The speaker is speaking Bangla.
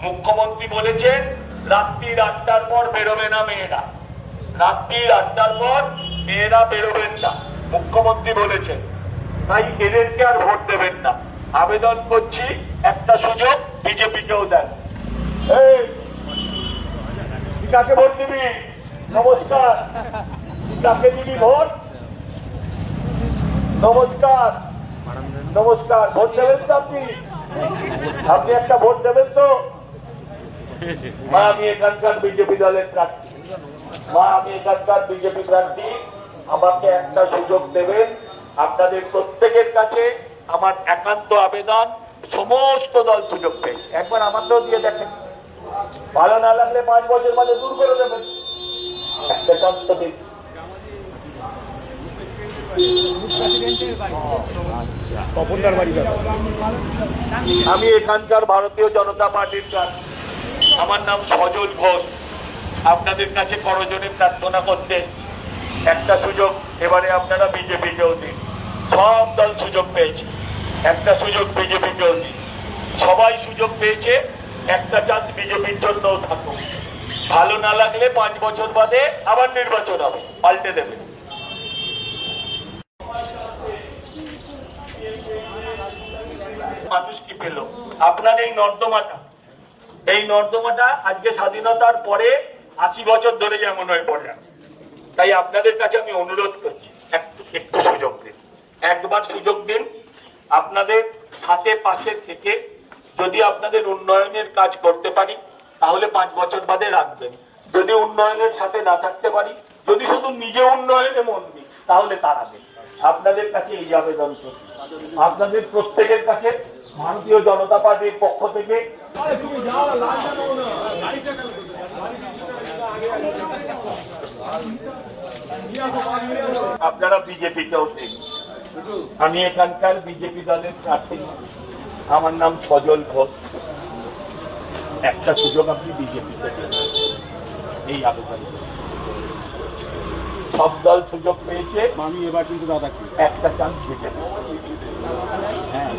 মুখ্যমন্ত্রী বলেছেন রাত্রির 8টার পর বেরোবে না মেয়েরা, রাত্রির 8টার পর মেয়েরা বেরোবেন না, মুখ্যমন্ত্রী বলেছেন। তাই এদেরকে আর ভোট দেবেন না। আবেদন করছি একটা সুযোগ বিজেপিকেও দেন। কাকে ভোট দিবি? নমস্কার। কাকে দিবি ভোট? নমস্কার নমস্কার। ভোট দেবেন তো আপনি? আপনি একটা ভোট দেবেন তো? মা আমি এখানকার বিজেপি দলের প্রার্থী, মা আমি এখানকার বিজেপি প্রার্থী, আমাকে একটা সুযোগ দেবেন। আপনাদের প্রত্যেকের কাছে আমার একান্ত আবেদন, সমস্ত দল সুযোগ পেয়েছে, একবার আমাকেও দিয়ে দেখেন। ভালো না লাগলে 5 বছর বাদে দূর করে দেবেন। একটা চান্স তো দিন। আমি এখানকার ভারতীয় জনতা পার্টির প্রার্থী, আমার নাম সজল ঘোষ। আপনাদের কাছে করজোড়ে প্রার্থনা করতে একটা সুযোগ এবারে আপনারা বিজেপিকেও দিন। সব দল সুযোগ পেয়েছে, একটা সুযোগ বিজেপিকেও দিন। সবাই সুযোগ পেয়েছে, একটা চান্স বিজেপির জন্যও থাকুক। ভালো না লাগলে 5 বছর বাদে আবার নির্বাচন হবে, পাল্টে দেবে। মানুষ কি পেল? আপনার এই নর্দমাটা আজকে স্বাধীনতার পরে 80 বছর ধরে যেমন হয়ে পড়ে। তাই আপনাদের কাছে আমি অনুরোধ করছি, একটু সুযোগ দিন, একবার সুযোগ দিন। আপনাদের সাথে পাশে থেকে যদি আপনাদের উন্নয়নের কাজ করতে পারি তাহলে 5 বছর বাদে রাখবেন। যদি উন্নয়নের সাথে না থাকতে পারি, যদি শুধু নিজে উন্নয়নে মন দিই, তাহলে তাড়াবেন। আপনাদের কাছে এই আবেদন করছি, আপনাদের প্রত্যেকের কাছে ভারতীয় জনতা পার্টির পক্ষ থেকে আপনারা বিজেপিকেও দিন। আমি এখানকার বিজেপি দলের প্রার্থী, আমার নাম সজল ঘোষ। একটা সুযোগ আপনি বিজেপিতে দিন, এই আবেদন। সব দল সুযোগ পেয়েছে, আমি এবার কিন্তু দাদা একটা চান্স দিতে। হ্যাঁ।